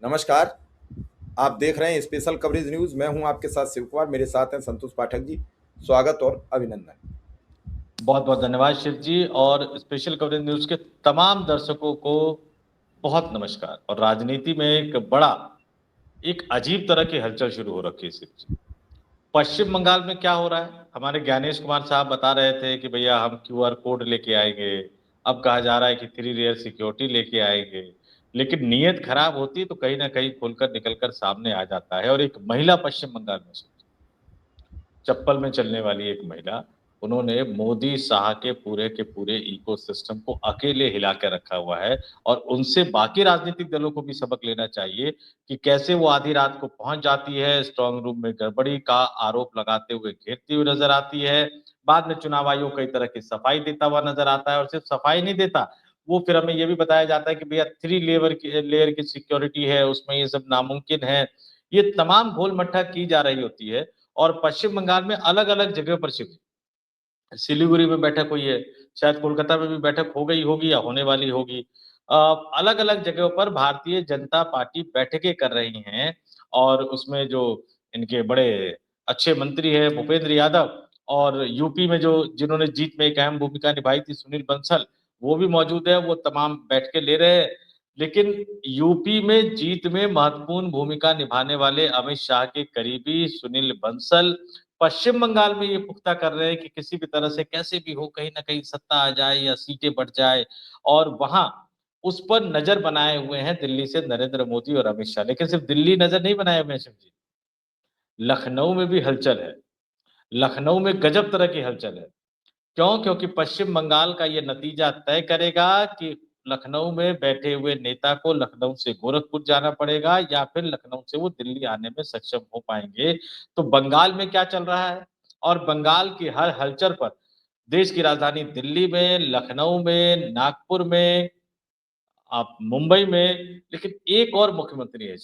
नमस्कार। आप देख रहे हैं स्पेशल कवरेज न्यूज़। मैं हूं आपके साथ शिव कुमार। मेरे साथ हैं संतोष पाठक जी। स्वागत और अभिनंदन। बहुत बहुत धन्यवाद शिव जी। और स्पेशल कवरेज न्यूज के तमाम दर्शकों को बहुत नमस्कार। और राजनीति में एक अजीब तरह की हलचल शुरू हो रखी है शिव जी। पश्चिम बंगाल में क्या हो रहा है, हमारे ज्ञानेश कुमार साहब बता रहे थे कि भैया हम क्यूआर कोड लेके आएंगे। अब कहा जा रहा है कि 3 लेयर सिक्योरिटी लेके आएंगे। लेकिन नीयत खराब होती है तो कहीं ना कहीं खुलकर निकलकर सामने आ जाता है। और एक महिला पश्चिम बंगाल में, चप्पल में चलने वाली एक महिला, उन्होंने मोदी शाह के पूरे इकोसिस्टम को अकेले हिला के रखा हुआ है। और उनसे बाकी राजनीतिक दलों को भी सबक लेना चाहिए कि कैसे वो आधी रात को पहुंच जाती है, स्ट्रांग रूम में गड़बड़ी का आरोप लगाते हुए घेरती हुई नजर आती है। बाद में चुनाव आयोग कई तरह की सफाई देता हुआ नजर आता है। और सिर्फ सफाई नहीं देता, वो फिर हमें ये भी बताया जाता है कि भैया 3 लेयर की सिक्योरिटी है, उसमें ये सब नामुमकिन है। ये तमाम घोल मट्ठा की जा रही होती है। और पश्चिम बंगाल में अलग अलग जगह पर शिफ्ट, सिलीगुड़ी में बैठक हुई है, शायद कोलकाता में भी बैठक हो गई होगी या होने वाली होगी। अलग अलग जगहों पर भारतीय जनता पार्टी बैठकें कर रही हैं। और उसमें जो इनके बड़े अच्छे मंत्री हैं भूपेंद्र यादव, और यूपी में जो जिन्होंने जीत में एक अहम भूमिका निभाई थी सुनील बंसल, वो भी मौजूद है। वो तमाम बैठकें ले रहे हैं। लेकिन यूपी में जीत में महत्वपूर्ण भूमिका निभाने वाले अमित शाह के करीबी सुनील बंसल पश्चिम बंगाल में ये पुख्ता कर रहे हैं कि किसी भी तरह से कैसे भी हो कहीं ना कहीं सत्ता आ जाए या सीटें बढ़ जाए। और वहां उस पर नजर बनाए हुए हैं दिल्ली से नरेंद्र मोदी और अमित शाह। लेकिन सिर्फ दिल्ली नजर नहीं बनाए हुए हैं शिव जी, लखनऊ में भी हलचल है। लखनऊ में गजब तरह की हलचल है। क्यों? क्योंकि पश्चिम बंगाल का ये नतीजा तय करेगा कि लखनऊ में बैठे हुए नेता को लखनऊ से गोरखपुर जाना पड़ेगा या फिर लखनऊ से वो दिल्ली आने में सक्षम हो पाएंगे। तो बंगाल में क्या चल रहा है, और बंगाल की हर हलचल पर देश की राजधानी दिल्ली में, लखनऊ में, नागपुर में, आप मुंबई में, लेकिन एक और मुख्यमंत्री है।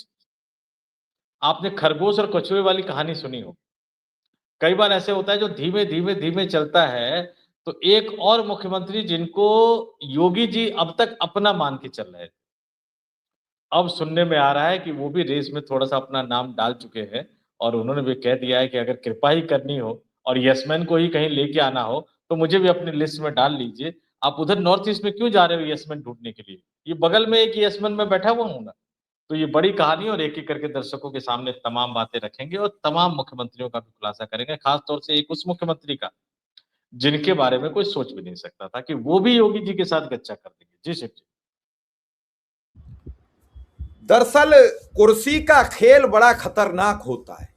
आपने खरगोश और कछुए वाली कहानी सुनी हो। कई बार ऐसे होता है जो धीमे धीमे धीमे चलता है। तो एक और मुख्यमंत्री जिनको योगी जी अब तक अपना मान के चल रहे थे, अब सुनने में आ रहा है कि वो भी रेस में थोड़ा सा अपना नाम डाल चुके हैं। और उन्होंने भी कह दिया है कि अगर कृपा ही करनी हो और यसमैन को ही कहीं लेके आना हो तो मुझे भी अपनी लिस्ट में डाल लीजिए। आप उधर नॉर्थ ईस्ट में क्यों जा रहे हो यसमैन ढूंढने के लिए? ये बगल में एक यसमैन में बैठा हुआ हूं ना। तो ये बड़ी कहानी, और एक एक करके दर्शकों के सामने तमाम बातें रखेंगे और तमाम मुख्यमंत्रियों का भी खुलासा करेंगे, खासतौर से एक उस मुख्यमंत्री का जिनके बारे में कोई सोच भी नहीं सकता था कि वो भी योगी जी के साथ गच्चा कर देंगे। जी शिव जी। दरअसल कुर्सी का खेल बड़ा खतरनाक होता है।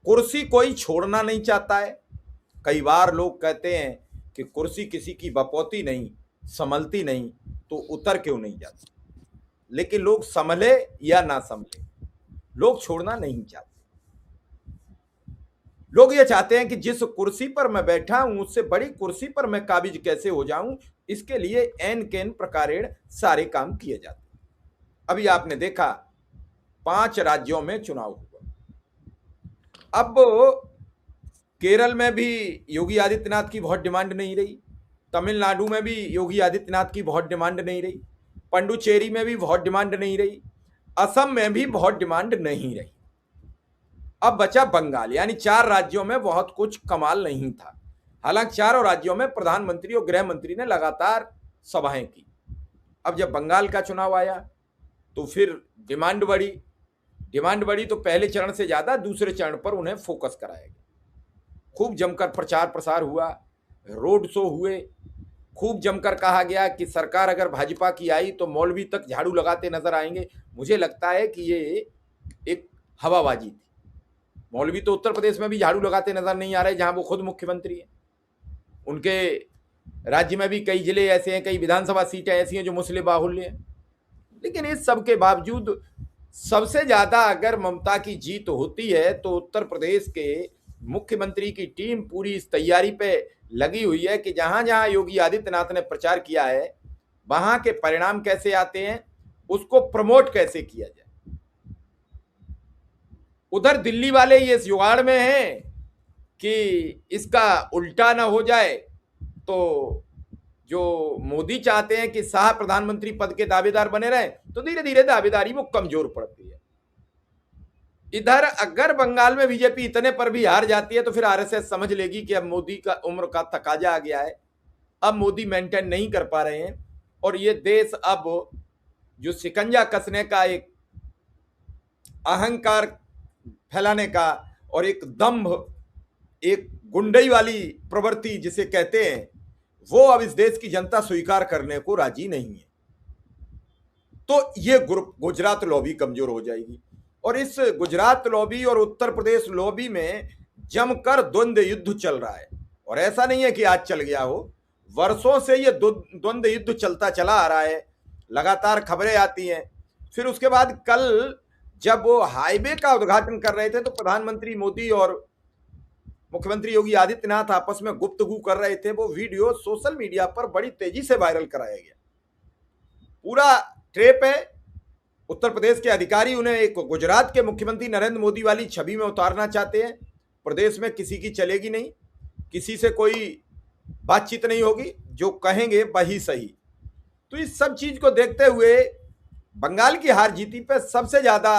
कुर्सी कोई छोड़ना नहीं चाहता है। कई बार लोग कहते हैं कि कुर्सी किसी की बपौती नहीं, संभलती नहीं, तो उतर क्यों नहीं जाती। लेकिन लोग संभले या ना संभले, लोग छोड़ना नहीं चाहते। लोग ये चाहते हैं कि जिस कुर्सी पर मैं बैठा हूं उससे बड़ी कुर्सी पर मैं काबिज कैसे हो जाऊं। इसके लिए एन केन प्रकारेण सारे काम किए जाते हैं। अभी आपने देखा 5 राज्यों में चुनाव हुआ। अब केरल में भी योगी आदित्यनाथ की बहुत डिमांड नहीं रही, तमिलनाडु में भी योगी आदित्यनाथ की बहुत डिमांड नहीं रही, पंडुचेरी में भी बहुत डिमांड नहीं रही, असम में भी बहुत डिमांड नहीं रही। अब बचा बंगाल, यानी 4 राज्यों में बहुत कुछ कमाल नहीं था। हालांकि चारों राज्यों में प्रधानमंत्री और गृह मंत्री ने लगातार सभाएं की। अब जब बंगाल का चुनाव आया तो फिर डिमांड बढ़ी। डिमांड बढ़ी तो पहले चरण से ज्यादा दूसरे चरण पर उन्हें फोकस कराया गया। खूब जमकर प्रचार प्रसार हुआ, रोड शो हुए। खूब जमकर कहा गया कि सरकार अगर भाजपा की आई तो मौलवी तक झाड़ू लगाते नजर आएंगे। मुझे लगता है कि ये एक हवाबाजी थी। मौलवी तो उत्तर प्रदेश में भी झाड़ू लगाते नजर नहीं आ रहे, जहां वो खुद मुख्यमंत्री हैं। उनके राज्य में भी कई जिले ऐसे हैं, कई विधानसभा सीटें ऐसी हैं जो मुस्लिम बाहुल्य हैं। लेकिन इस सब के बावजूद सबसे ज्यादा अगर ममता की जीत होती है तो उत्तर प्रदेश के मुख्यमंत्री की टीम पूरी इस तैयारी पे लगी हुई है कि जहां जहां योगी आदित्यनाथ ने प्रचार किया है वहां के परिणाम कैसे आते हैं, उसको प्रमोट कैसे किया जाए। उधर दिल्ली वाले ये इस जुगाड़ में हैं कि इसका उल्टा ना हो जाए, तो जो मोदी चाहते हैं कि शाह प्रधानमंत्री पद के दावेदार बने रहे, तो धीरे धीरे दावेदारी वो कमजोर पड़ती है। इधर अगर बंगाल में बीजेपी इतने पर भी हार जाती है तो फिर आरएसएस समझ लेगी कि अब मोदी का उम्र का तकाजा आ गया है, अब मोदी मेंटेन नहीं कर पा रहे हैं, और ये देश अब जो शिकंजा कसने का, एक अहंकार फैलाने का और एक दंभ, एक गुंडई वाली प्रवृत्ति जिसे कहते हैं, वो अब इस देश की जनता स्वीकार करने को राजी नहीं है। तो ये गुजरात लॉबी कमजोर हो जाएगी, और इस गुजरात लॉबी और उत्तर प्रदेश लॉबी में जमकर द्वंद्व युद्ध चल रहा है। और ऐसा नहीं है कि आज चल गया हो, वर्षों से ये द्वंद्व युद्ध चलता चला आ रहा है, लगातार खबरें आती हैं। फिर उसके बाद कल जब वो हाईवे का उद्घाटन कर रहे थे तो प्रधानमंत्री मोदी और मुख्यमंत्री योगी आदित्यनाथ आपस में गुफ्तगू कर रहे थे, वो वीडियो सोशल मीडिया पर बड़ी तेजी से वायरल कराया गया। पूरा ट्रेप है। उत्तर प्रदेश के अधिकारी उन्हें एक गुजरात के मुख्यमंत्री नरेंद्र मोदी वाली छवि में उतारना चाहते हैं। प्रदेश में किसी की चलेगी नहीं, किसी से कोई बातचीत नहीं होगी, जो कहेंगे वही सही। तो इस सब चीज को देखते हुए बंगाल की हार जीती पे सबसे ज्यादा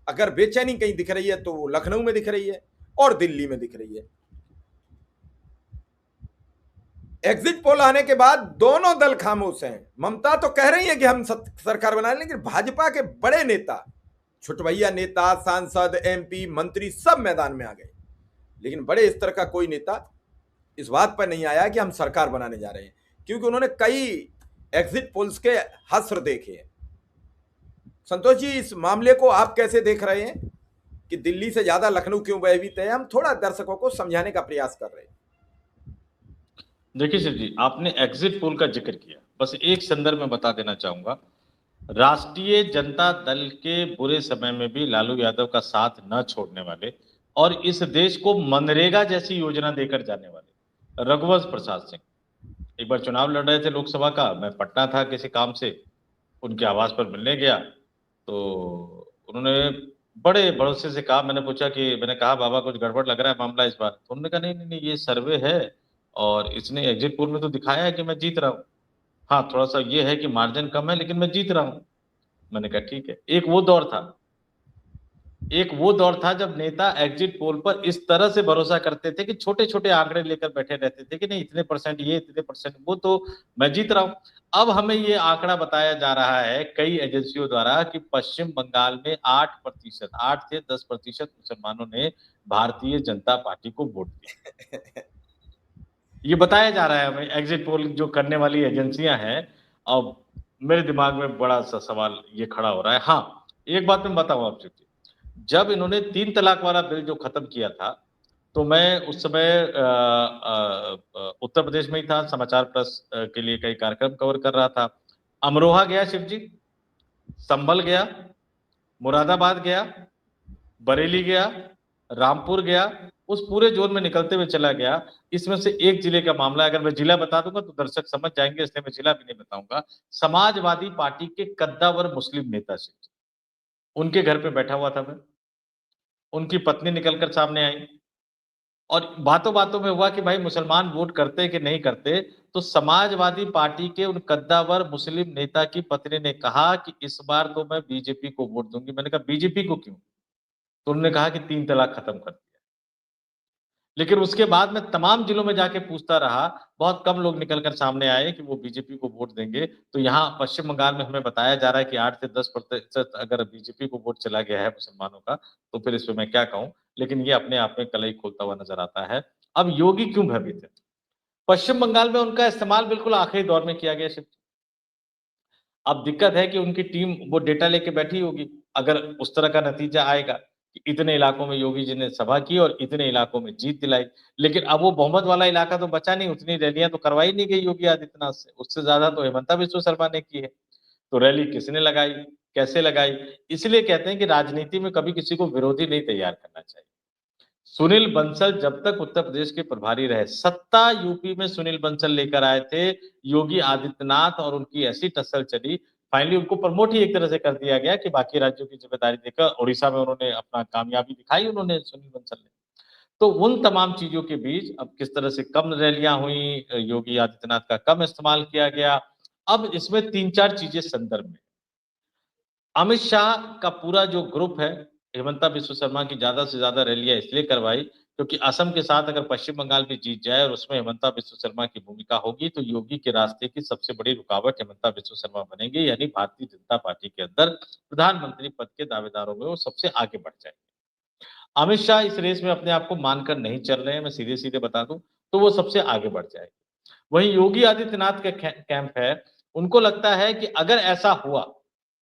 अगर बेचैनी कहीं दिख रही है तो वो लखनऊ में दिख रही है और दिल्ली में दिख रही है। एग्जिट पोल आने के बाद दोनों दल खामोश हैं। ममता तो कह रही है कि हम सरकार बना लें, लेकिन भाजपा के बड़े नेता, छुटभैया नेता, सांसद, एमपी, मंत्री सब मैदान में आ गए, लेकिन बड़े स्तर का कोई नेता इस बात पर नहीं आया कि हम सरकार बनाने जा रहे हैं, क्योंकि उन्होंने कई एग्जिट पोल्स के हस्र देखे हैं। संतोष जी, इस मामले को आप कैसे देख रहे हैं कि दिल्ली से ज्यादा लखनऊ क्यों भयभीत है? हम थोड़ा दर्शकों को समझाने का प्रयास कर रहे हैं। देखिए शिव जी, आपने एग्जिट पोल का जिक्र किया, बस एक संदर्भ में बता देना चाहूंगा। राष्ट्रीय जनता दल के बुरे समय में भी लालू यादव का साथ न छोड़ने वाले और इस देश को मनरेगा जैसी योजना देकर जाने वाले रघुवंश प्रसाद सिंह एक बार चुनाव लड़ रहे थे लोकसभा का। मैं पटना था किसी काम से, उनके आवास पर मिलने गया तो उन्होंने बड़े भरोसे से कहा, मैंने कहा बाबा कुछ गड़बड़ लग रहा है मामला इस बार। तो उन्होंने कहा नहीं नहीं नहीं, ये सर्वे है और इसने एग्जिट पोल में तो दिखाया है कि मैं जीत रहा हूँ। हाँ, थोड़ा सा ये है कि मार्जिन कम है लेकिन मैं जीत रहा हूँ। मैंने कहा ठीक है। एक वो दौर था जब नेता एग्जिट पोल पर इस तरह से भरोसा करते थे कि छोटे छोटे आंकड़े लेकर बैठे रहते थे कि नहीं इतने परसेंट ये, इतने परसेंट वो, तो मैं जीत रहा हूं। अब हमें ये आंकड़ा बताया जा रहा है कई एजेंसियों द्वारा कि पश्चिम बंगाल में 8%, 8 से 10% मुसलमानों ने भारतीय जनता पार्टी को वोट दिया। ये बताया जा रहा है हमें, एग्जिट पोल जो करने वाली एजेंसियां हैं। अब मेरे दिमाग में बड़ा सा सवाल ये खड़ा हो रहा है। हाँ, एक बात मैं बताऊं आपसे, जब इन्होंने 3 तलाक वाला बिल जो खत्म किया था तो मैं उस समय उत्तर प्रदेश में ही था, समाचार प्लस के लिए कई कार्यक्रम कवर कर रहा था। अमरोहा गया शिव जी, संभल गया, मुरादाबाद गया, बरेली गया, रामपुर गया, उस पूरे जोन में निकलते हुए चला गया। इसमें से एक जिले का मामला, अगर मैं जिला बता दूंगा तो दर्शक समझ जाएंगे, इसलिए मैं जिला भी नहीं बताऊंगा। समाजवादी पार्टी के कद्दावर मुस्लिम नेता से, उनके घर पे बैठा हुआ था मैं, उनकी पत्नी निकलकर सामने आई और बातों बातों में हुआ कि भाई मुसलमान वोट करते कि नहीं करते। तो समाजवादी पार्टी के उन कद्दावर मुस्लिम नेता की पत्नी ने कहा कि इस बार तो मैं बीजेपी को वोट दूंगी। मैंने कहा बीजेपी को क्यों? तो उन्होंने कहा कि 3 तलाक खत्म कर दिया। लेकिन उसके बाद मैं तमाम जिलों में जाके पूछता रहा, बहुत कम लोग निकलकर सामने आए कि वो बीजेपी को वोट देंगे। तो यहाँ पश्चिम बंगाल में हमें बताया जा रहा है कि 8 से 10% अगर बीजेपी को वोट चला गया है मुसलमानों का, तो फिर इसमें मैं क्या कहूं। लेकिन ये अपने आप में कलई खोलता हुआ नजर आता है। अब योगी क्यों भयभीत है? पश्चिम बंगाल में उनका इस्तेमाल बिल्कुल आखिरी दौर में किया गया। अब दिक्कत है कि उनकी टीम वो डेटा लेके बैठी होगी, अगर उस तरह का नतीजा आएगा कि इतने इलाकों में योगी जी ने सभा की और इतने इलाकों में जीत दिलाई। लेकिन अब वो बहुमत वाला इलाका तो बचा नहीं, उतनी रैलियां तो करवाई नहीं गई योगी आदित्यनाथ से, उससे ज्यादा तो हेमंता बिस्वा शर्मा ने की है। तो रैली किसने लगाई, कैसे लगाई? इसलिए कहते हैं कि राजनीति में कभी किसी को विरोधी नहीं तैयार करना चाहिए। सुनील बंसल जब तक उत्तर प्रदेश के प्रभारी रहे, सत्ता यूपी में सुनील बंसल लेकर आए थे योगी आदित्यनाथ, और उनकी ऐसी टस्सल चली, फाइनली उनको प्रमोट ही एक तरह से कर दिया गया कि बाकी राज्यों की जिम्मेदारी देकर। उड़ीसा में उन्होंने अपना कामयाबी दिखाई, उन्होंने सुनील बंसल ने। तो उन तमाम चीजों के बीच अब किस तरह से कम रैलियां हुई, योगी आदित्यनाथ का कम इस्तेमाल किया गया। अब इसमें 3-4 चीजें संदर्भ में, अमित शाह का पूरा जो ग्रुप है, हेमंता बिश्व शर्मा की ज्यादा से ज्यादा रैलियां इसलिए करवाई क्योंकि असम के साथ अगर पश्चिम बंगाल भी जीत जाए और उसमें हेमंता बिश्व शर्मा की भूमिका होगी तो योगी के रास्ते की सबसे बड़ी रुकावट हेमंता बिश्व शर्मा बनेंगे, यानी भारतीय जनता पार्टी के अंदर प्रधानमंत्री पद के दावेदारों में वो सबसे आगे बढ़ जाएंगे। अमित शाह इस रेस में अपने आप को मानकर नहीं चल रहे हैं, मैं सीधे सीधे बता दूं, तो वो सबसे आगे बढ़ जाएंगे। वहीं योगी आदित्यनाथ का कैंप है, उनको लगता है कि अगर ऐसा हुआ,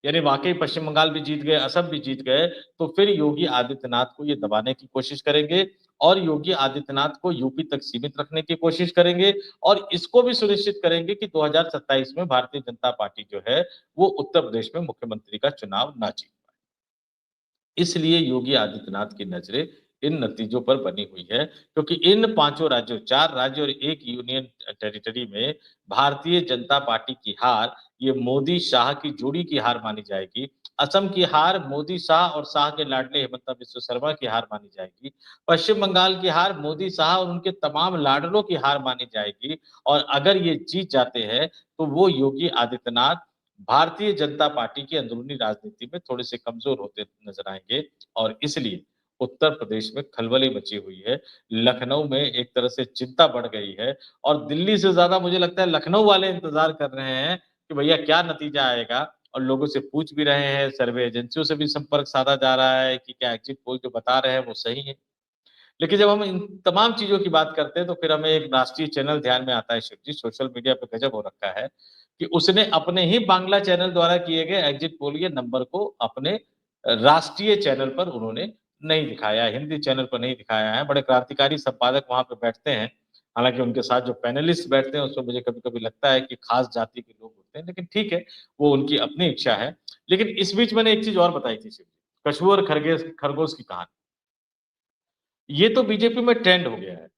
यानी वाकई पश्चिम बंगाल भी जीत गए, असम भी जीत गए, तो फिर योगी आदित्यनाथ को ये दबाने की कोशिश करेंगे और योगी आदित्यनाथ को यूपी तक सीमित रखने की कोशिश करेंगे और इसको भी सुनिश्चित करेंगे कि 2027 में भारतीय जनता पार्टी जो है वो उत्तर प्रदेश में मुख्यमंत्री का चुनाव ना जीत पाए। इसलिए योगी आदित्यनाथ की नजरें इन नतीजों पर बनी हुई है क्योंकि इन पांचों राज्यों, 4 राज्य और 1 यूनियन टेरिटरी में भारतीय जनता पार्टी की हार ये मोदी शाह की जोड़ी की हार मानी जाएगी। असम की हार मोदी शाह और शाह के लाडले हेमंता बिश्व शर्मा की हार मानी जाएगी। पश्चिम बंगाल की हार मोदी शाह और उनके तमाम लाडलों की हार मानी जाएगी और अगर ये जीत जाते हैं तो वो योगी आदित्यनाथ भारतीय जनता पार्टी की अंदरूनी राजनीति में थोड़े से कमजोर होते नजर आएंगे और इसलिए उत्तर प्रदेश में खलबली मची हुई है। लखनऊ में एक तरह से चिंता बढ़ गई है और दिल्ली से ज्यादा मुझे लगता है लखनऊ वाले इंतजार कर रहे हैं कि भैया क्या नतीजा आएगा, और लोगों से पूछ भी रहे हैं, सर्वे एजेंसियों से भी संपर्क साधा जा रहा है कि क्या एग्जिट पोल जो बता रहे हैं वो सही है। लेकिन जब हम इन तमाम चीजों की बात करते हैं तो फिर हमें एक राष्ट्रीय चैनल ध्यान में आता है शिव जी, सोशल मीडिया पे गजब हो रखा है कि उसने अपने ही बांग्ला चैनल द्वारा किए गए एग्जिट पोल के नंबर को अपने राष्ट्रीय चैनल पर उन्होंने नहीं दिखाया, हिंदी चैनल पर नहीं दिखाया है। बड़े क्रांतिकारी संपादक वहां पे बैठते हैं, हालांकि उनके साथ जो पैनलिस्ट बैठते हैं उसमें मुझे कभी कभी लगता है कि खास जाति के लोग होते हैं, लेकिन ठीक है, वो उनकी अपनी इच्छा है। लेकिन इस बीच मैंने एक चीज और बताई थी शिव जी, कछुआ और खरगोश की कहानी। ये तो बीजेपी में ट्रेंड हो गया है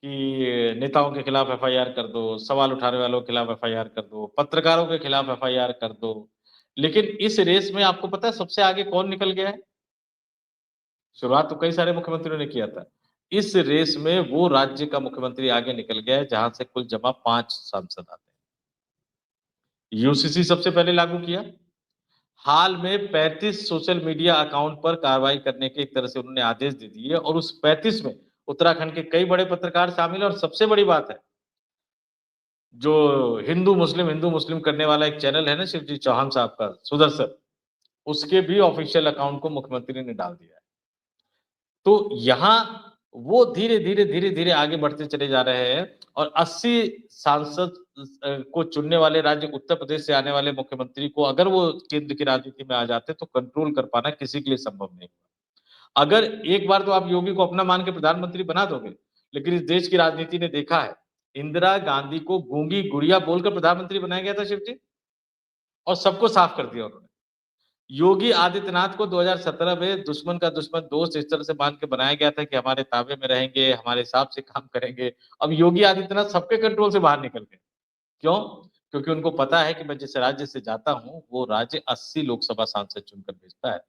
कि नेताओं के खिलाफ एफआईआर कर दो, सवाल उठाने वालों के खिलाफ एफआईआर कर दो, पत्रकारों के खिलाफ एफआईआर कर दो। लेकिन इस रेस में आपको पता है सबसे आगे कौन निकल गया है? शुरुआत तो कई सारे मुख्यमंत्रियों ने किया था। इस रेस में वो राज्य का मुख्यमंत्री आगे निकल गया है जहां से कुल जमा 5 सांसद आते हैं। यूसीसी सबसे पहले लागू किया। हाल में 35 सोशल मीडिया अकाउंट पर कार्रवाई करने के एक तरह से उन्होंने आदेश दे दिए और उस 35 में उत्तराखंड के कई बड़े पत्रकार शामिल है और सबसे बड़ी बात है, जो हिंदू मुस्लिम करने वाला एक चैनल है ना शिव जी चौहान साहब का, सुदर्शन, उसके भी ऑफिशियल अकाउंट को मुख्यमंत्री ने डाल दिया है। तो यहाँ वो धीरे धीरे आगे बढ़ते चले जा रहे हैं और 80 सांसद को चुनने वाले राज्य उत्तर प्रदेश से आने वाले मुख्यमंत्री को अगर वो केंद्र की राजनीति में आ जाते तो कंट्रोल कर पाना किसी के लिए संभव नहीं। अगर एक बार तो आप योगी को अपना मान के प्रधानमंत्री बना दोगे, लेकिन इस देश की राजनीति ने देखा है, इंदिरा गांधी को गूंगी गुड़िया बोलकर प्रधानमंत्री बनाया गया था शिव जी, और सबको साफ कर दिया उन्होंने। योगी आदित्यनाथ को 2017 में दुश्मन का दुश्मन दोस्त इस तरह से मान के बनाया गया था कि हमारे ताबे में रहेंगे, हमारे हिसाब से काम करेंगे। अब योगी आदित्यनाथ सबके कंट्रोल से बाहर निकल गए। क्यों? क्योंकि उनको पता है कि मैं जिस राज्य से जाता हूं वो राज्य 80 लोकसभा सांसद चुनकर भेजता है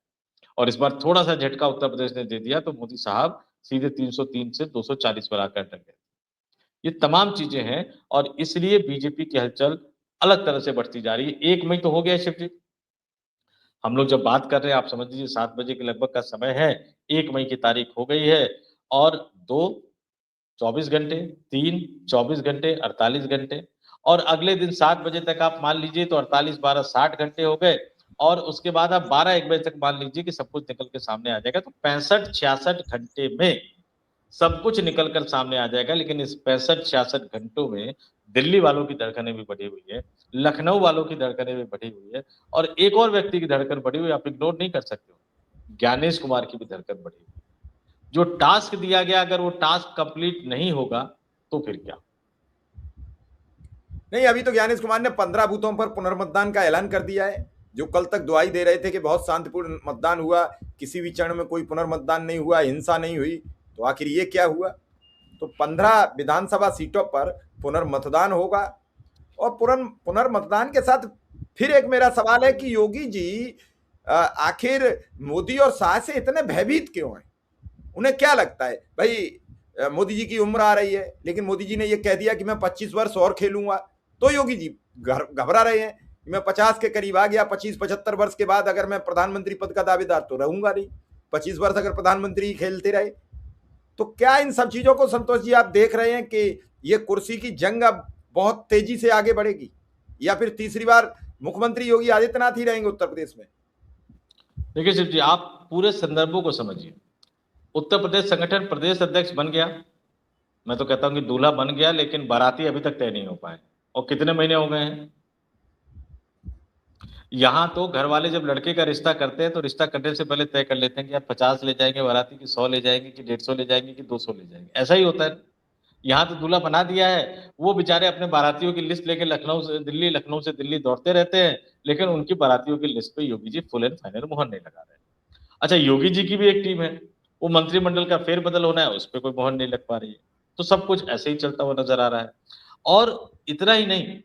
और इस बार थोड़ा सा झटका उत्तर प्रदेश ने दे दिया तो मोदी साहब सीधे 303 से 240 पर आकर अटक गए। ये तमाम चीजें हैं और इसलिए बीजेपी की हलचल अलग तरह से बढ़ती जा रही है। 1 मई तो हो गया शिव जी, हम लोग जब बात कर रहे हैं आप समझ लीजिए 7 बजे के लगभग का समय है, 1 मई की तारीख हो गई है और 2 24 घंटे, 3 24 घंटे, 48 घंटे और अगले दिन 7 बजे तक आप मान लीजिए तो 48 12 60 घंटे हो गए और उसके बाद आप 12 1 बजे तक मान लीजिए कि सब कुछ निकल के सामने आ जाएगा। तो 65 66 घंटे में सब कुछ निकल कर सामने आ जाएगा। लेकिन इस 65-66 घंटों में दिल्ली वालों की धड़कनें भी बढ़ी हुई है, लखनऊ वालों की धड़कनें भी बढ़ी हुई है और एक और व्यक्ति की धड़कन बढ़ी हुई है, आप इग्नोर नहीं कर सकते हो, ज्ञानेश कुमार की भी धड़कन बढ़ी हुई है। जो टास्क दिया गया अगर वो टास्क कंप्लीट नहीं होगा तो फिर क्या? नहीं, अभी तो ज्ञानेश कुमार ने 15 बूथों पर पुनर्मतदान का ऐलान कर दिया है। जो कल तक दुहाई दे रहे थे कि बहुत शांतिपूर्ण मतदान हुआ, किसी भी चरण में कोई पुनर्मतदान नहीं हुआ, हिंसा नहीं हुई, तो आखिर ये क्या हुआ? तो 15 विधानसभा सीटों पर पुनर्मतदान होगा और पुनर्मतदान के साथ फिर एक मेरा सवाल है कि योगी जी आखिर मोदी और शाह से इतने भयभीत क्यों हैं? उन्हें क्या लगता है भाई, मोदी जी की उम्र आ रही है, लेकिन मोदी जी ने यह कह दिया कि मैं 25 वर्ष और खेलूंगा, तो योगी जी घबरा रहे हैं कि मैं 50 के करीब आ गया, 25-75 वर्ष के बाद अगर मैं प्रधानमंत्री पद का दावेदार तो रहूंगा नहीं, 25 वर्ष अगर प्रधानमंत्री खेलते रहे। तो क्या इन सब चीजों को संतोष जी आप देख रहे हैं कि ये कुर्सी की जंग अब बहुत तेजी से आगे बढ़ेगी, या फिर तीसरी बार मुख्यमंत्री योगी आदित्यनाथ ही रहेंगे उत्तर प्रदेश में? देखिए शिव जी, आप पूरे संदर्भों को समझिए। उत्तर प्रदेश संगठन प्रदेश अध्यक्ष बन गया, मैं तो कहता हूं कि दूल्हा बन गया, लेकिन बाराती अभी तक तय नहीं हो पाए। और कितने महीने हो गए हैं? यहाँ तो घर वाले जब लड़के का रिश्ता करते हैं तो रिश्ता करने से पहले तय कर लेते हैं कि यार 50 ले जाएंगे बाराती की, 100 ले जाएंगे कि 150 ले जाएंगे कि 200 ले जाएंगे, ऐसा ही होता है। यहाँ तो दूल्हा बना दिया है, वो बेचारे अपने बारातियों की लिस्ट लेके लखनऊ से दिल्ली दौड़ते रहते हैं, लेकिन उनकी बारातियों की लिस्ट पे Yogi ji full and final मुहर नहीं लगा रहे। अच्छा, योगी जी की भी एक टीम है, वो मंत्रिमंडल का फेरबदल होना है, उस पर कोई मुहर नहीं लग पा रही है। तो सब कुछ ऐसे ही चलता हुआ नजर आ रहा है। और इतना ही नहीं,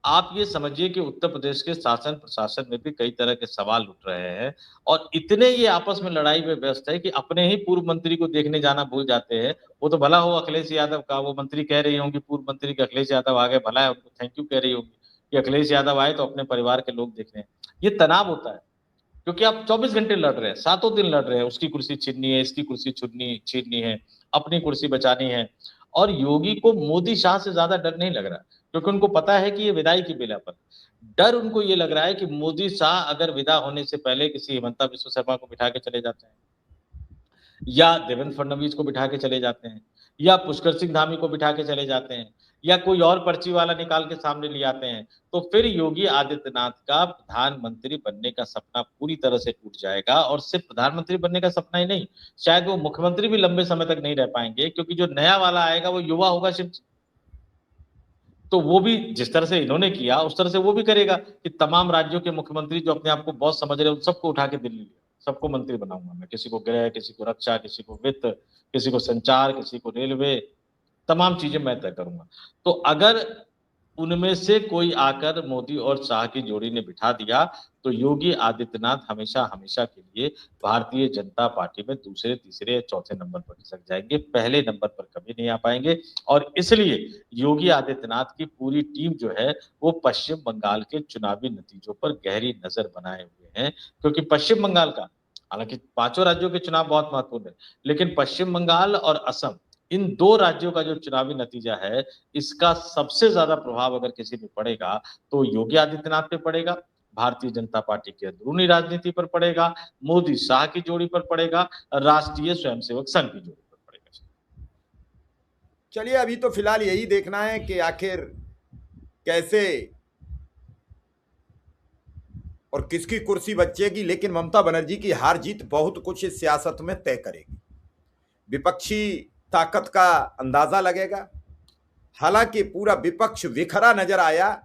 आप ये समझिए कि उत्तर प्रदेश के शासन प्रशासन में भी कई तरह के सवाल उठ रहे हैं, और इतने ये आपस में लड़ाई में व्यस्त है कि अपने ही पूर्व मंत्री को देखने जाना भूल जाते हैं। वो तो भला हो अखिलेश यादव का, वो मंत्री कह रही होंगी पूर्व मंत्री के अखिलेश यादव आ गए, भला है, उनको थैंक यू कह रही होंगी कि अखिलेश यादव आए तो अपने परिवार के लोग देख रहे हैं। ये तनाव होता है, क्योंकि आप 24 घंटे लड़ रहे हैं, सातों दिन लड़ रहे हैं, उसकी कुर्सी छीननी है, इसकी कुर्सी छीननी है, अपनी कुर्सी बचानी है। और योगी को मोदी शाह से ज्यादा डर नहीं लग रहा, क्योंकि उनको पता है कि ये विदाई की बेला पर डर उनको ये लग रहा है कि मोदी शाह अगर विदा होने से पहले किसी हिमंता बिश्व शर्मा को बिठा के चले जाते हैं, या देवेंद्र फडणवीस को बिठा के चले जाते हैं, या पुष्कर सिंह धामी को बिठा के चले जाते हैं, या कोई और पर्ची वाला निकाल के सामने ले आते हैं, तो फिर योगी आदित्यनाथ का प्रधानमंत्री बनने का सपना पूरी तरह से टूट जाएगा। और सिर्फ प्रधानमंत्री बनने का सपना ही नहीं, शायद वो मुख्यमंत्री भी लंबे समय तक नहीं रह पाएंगे, क्योंकि जो नया वाला आएगा वो युवा होगा शिव। तो वो भी जिस तरह से इन्होंने किया उस तरह से वो भी करेगा कि तमाम राज्यों के मुख्यमंत्री जो अपने आप को बॉस समझ रहे हैं, उन सबको उठा के दिल्ली ले, सबको मंत्री बनाऊंगा मैं, किसी को गृह, किसी को रक्षा, किसी को वित्त, किसी को संचार, किसी को रेलवे, तमाम चीजें मैं तय करूंगा। तो अगर उनमें से कोई आकर मोदी और शाह की जोड़ी ने बिठा दिया, तो योगी आदित्यनाथ हमेशा हमेशा के लिए भारतीय जनता पार्टी में दूसरे, तीसरे, चौथे नंबर पर खिसक जाएंगे, पहले नंबर पर कभी नहीं आ पाएंगे। और इसलिए योगी आदित्यनाथ की पूरी टीम जो है वो पश्चिम बंगाल के चुनावी नतीजों पर गहरी नजर बनाए हुए हैं, क्योंकि पश्चिम बंगाल का, हालांकि पांचों राज्यों के चुनाव बहुत महत्वपूर्ण है, लेकिन पश्चिम बंगाल और असम, इन दो राज्यों का जो चुनावी नतीजा है, इसका सबसे ज्यादा प्रभाव अगर किसी पे पड़ेगा तो योगी आदित्यनाथ पे पड़ेगा, भारतीय जनता पार्टी की अंदरूनी राजनीति पर पड़ेगा, मोदी शाह की जोड़ी पर पड़ेगा, राष्ट्रीय स्वयंसेवक संघ की जोड़ी पर पड़ेगा। चलिए, अभी तो फिलहाल यही देखना है कि आखिर कैसे और किसकी कुर्सी बचेगी, लेकिन ममता बनर्जी की हार जीत बहुत कुछ इस सियासत में तय करेगी। विपक्षी ताकत का अंदाजा लगेगा। हालांकि पूरा विपक्ष विखरा नजर आया,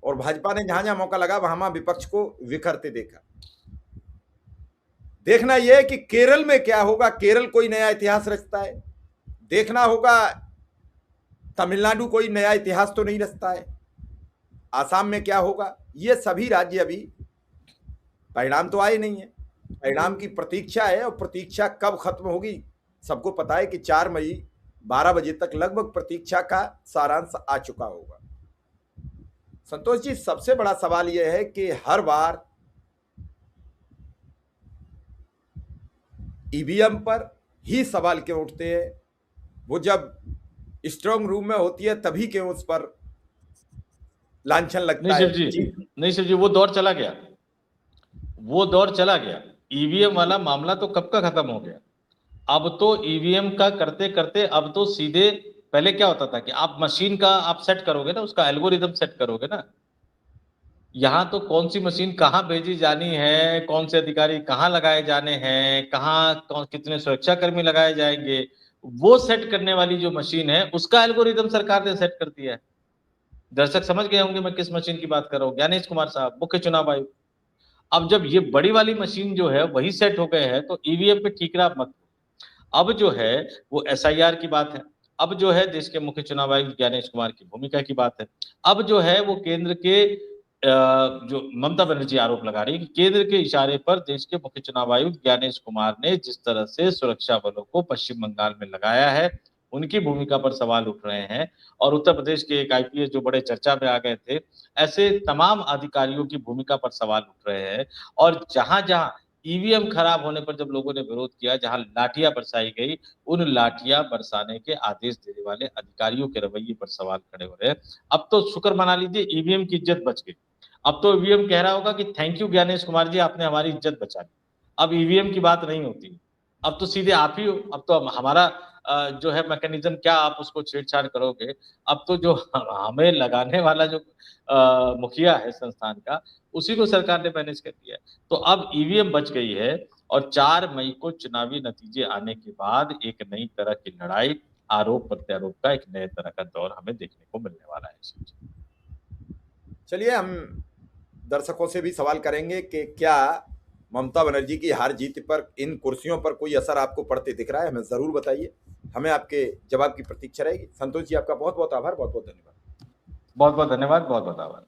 और भाजपा ने जहां जहां मौका लगा वहां विपक्ष को विखरते देखा। देखना यह है कि केरल में क्या होगा, केरल कोई नया इतिहास रचता है। देखना होगा तमिलनाडु कोई नया इतिहास तो नहीं रचता है। आसाम में क्या होगा, ये सभी राज्य अभी परिणाम तो आए नहीं है, परिणाम की प्रतीक्षा है, और प्रतीक्षा कब खत्म होगी सबको पता है कि 4 मई 12 बजे तक लगभग प्रतीक्षा का सारांश आ चुका होगा। संतोष जी, सबसे बड़ा सवाल यह है कि हर बार ईवीएम पर ही सवाल क्यों उठते हैं? वो जब स्ट्रांग रूम में होती है तभी क्यों उस पर लांछन लगता है? नहीं शिव जी, वो दौर चला गया, वो दौर चला गया। ईवीएम वाला मामला तो कब का खत्म हो गया। अब तो ईवीएम का करते करते अब तो सीधे, पहले क्या होता था कि आप मशीन का आप सेट करोगे ना, उसका एल्गोरिदम सेट करोगे ना, यहां तो कौन सी मशीन कहां भेजी जानी है, कौन से अधिकारी कहां लगाए जाने हैं, कहां कितने सुरक्षाकर्मी लगाए जाएंगे, वो सेट करने वाली जो मशीन है उसका एल्गोरिदम सरकार ने सेट कर दिया है। दर्शक समझ गए होंगे मैं किस मशीन की बात कर रहा हूं, ज्ञानेश कुमार साहब, मुख्य चुनाव आयुक्त। अब जब ये बड़ी वाली मशीन जो है वही सेट हो गए हैं, तो ईवीएम पे ठीकरा मत। अब जो है वो एसआईआर की बात है, अब जो है देश के मुख्य चुनाव आयुक्त ज्ञानेश कुमार की भूमिका की बात है, अब जो है वो केंद्र के जो ममता बनर्जी आरोप लगा रही है कि केंद्र के इशारे पर देश के मुख्य चुनाव आयुक्त ज्ञानेश कुमार ने जिस तरह से सुरक्षा बलों को पश्चिम बंगाल में लगाया है, उनकी भूमिका पर सवाल उठ रहे हैं। और उत्तर प्रदेश के एक आईपीएस जो बड़े चर्चा में आ गए थे, ऐसे तमाम अधिकारियों की भूमिका पर सवाल उठ रहे हैं। और जहां-जहां ईवीएम खराब होने पर जब लोगों ने विरोध किया, जहां लाठियां बरसाई गई, उन लाठियां बरसाने के आदेश देने वाले अधिकारियों के रवैये पर सवाल खड़े हो रहे हैं। अब तो शुक्र मना लीजिए, ईवीएम की इज्जत बच गई। अब तो ईवीएम कह रहा होगा कि थैंक यू ज्ञानेश कुमार जी, आपने हमारी इज्जत बचा ली। अब ईवीएम की बात नहीं होती, अब तो सीधे आप ही हो। अब तो हमारा जो है मैकेनिज्म, क्या आप उसको छेड़छाड़ करोगे। अब तो जो हमें लगाने वाला जो मुखिया है संस्थान का, उसी को सरकार ने मैनेज कर दिया है। तो अब ईवीएम बच गई है और 4 मई को चुनावी नतीजे आने के बाद एक नई तरह की लड़ाई, आरोप प्रत्यारोप का एक नए तरह का दौर हमें देखने को मिलने वाला है। चलिए, हम दर्शकों से भी सवाल करेंगे कि क्या ममता बनर्जी की हार जीत पर इन कुर्सियों पर कोई असर आपको पड़ते दिख रहा है। हमें ज़रूर बताइए, हमें आपके जवाब की प्रतीक्षा रहेगी। संतोष जी, आपका बहुत बहुत आभार, बहुत बहुत धन्यवाद। बहुत बहुत धन्यवाद, बहुत बहुत आभार।